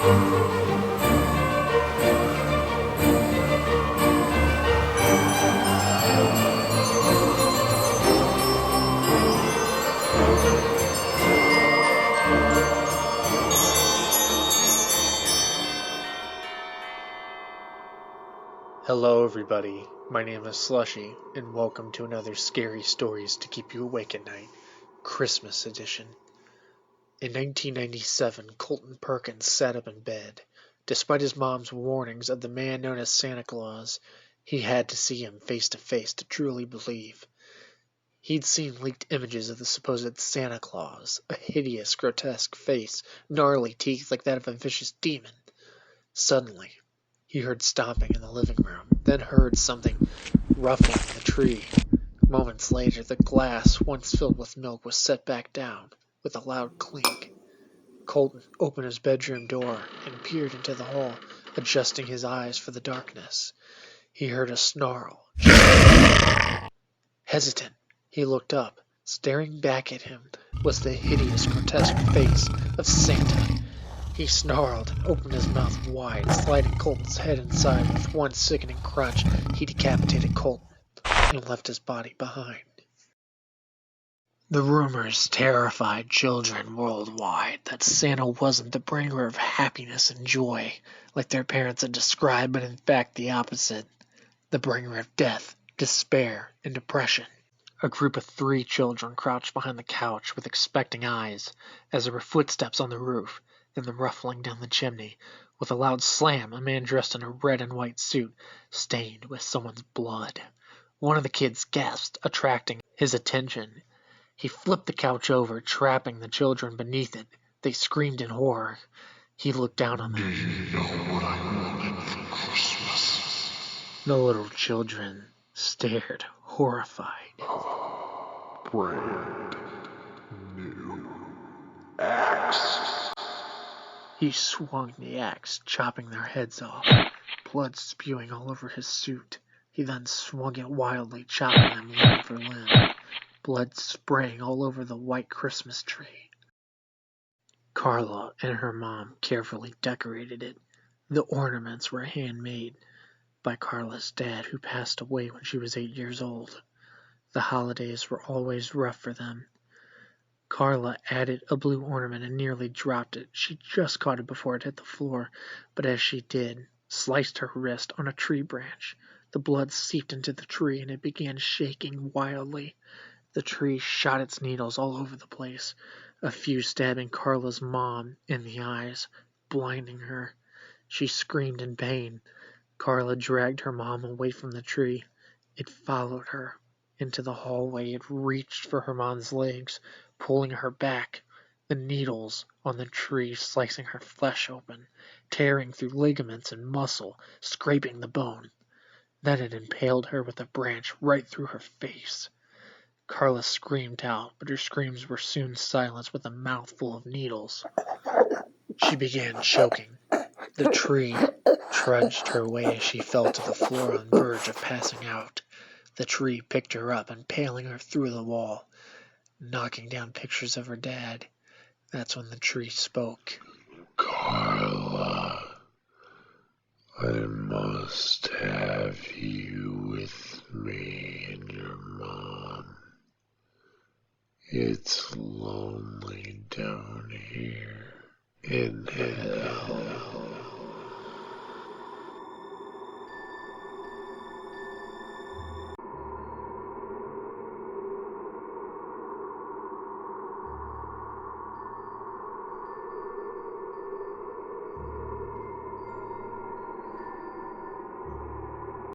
Hello everybody, my name is Slushy, and welcome to another Scary Stories to Keep You Awake at Night, Christmas edition. In 1997, Colton Perkins sat up in bed. Despite his mom's warnings of the man known as Santa Claus, he had to see him face to face to truly believe. He'd seen leaked images of the supposed Santa Claus, a hideous, grotesque face, gnarly teeth like that of a vicious demon. Suddenly, he heard stomping in the living room, then heard something ruffling the tree. Moments later, the glass, once filled with milk, was set back down with a loud clink. Colton opened his bedroom door and peered into the hall, adjusting his eyes for the darkness. He heard a snarl. Hesitant, he looked up. Staring back at him was the hideous, grotesque face of Santa. He snarled and opened his mouth wide, sliding Colton's head inside. With one sickening crunch, he decapitated Colton and left his body behind. The rumors terrified children worldwide that Santa wasn't the bringer of happiness and joy, like their parents had described, but in fact the opposite, the bringer of death, despair, and depression. A group of 3 children crouched behind the couch with expecting eyes as there were footsteps on the roof, then the ruffling down the chimney. With a loud slam, a man dressed in a red and white suit, stained with someone's blood. One of the kids gasped, attracting his attention. He flipped the couch over, trapping the children beneath it. They screamed in horror. He looked down on them. Do you know what I wanted for Christmas? The little children stared, horrified. Brand new axe. He swung the axe, chopping their heads off, blood spewing all over his suit. He then swung it wildly, chopping them limb for limb, blood spraying all over the white Christmas tree. Carla and her mom carefully decorated it. The ornaments were handmade by Carla's dad, who passed away when she was 8 years old. The holidays were always rough for them. Carla added a blue ornament and nearly dropped it. She just caught it before it hit the floor, but as she did, sliced her wrist on a tree branch. The blood seeped into the tree and it began shaking wildly. The tree shot its needles all over the place, a few stabbing Carla's mom in the eyes, blinding her. She screamed in pain. Carla dragged her mom away from the tree. It followed her into the hallway. It reached for her mom's legs, pulling her back, the needles on the tree slicing her flesh open, tearing through ligaments and muscle, scraping the bone. Then it impaled her with a branch right through her face. Carla screamed out, but her screams were soon silenced with a mouth full of needles. She began choking. The tree trudged her way as she fell to the floor on the verge of passing out. The tree picked her up, impaling her through the wall, knocking down pictures of her dad. That's when the tree spoke. Carla, I must have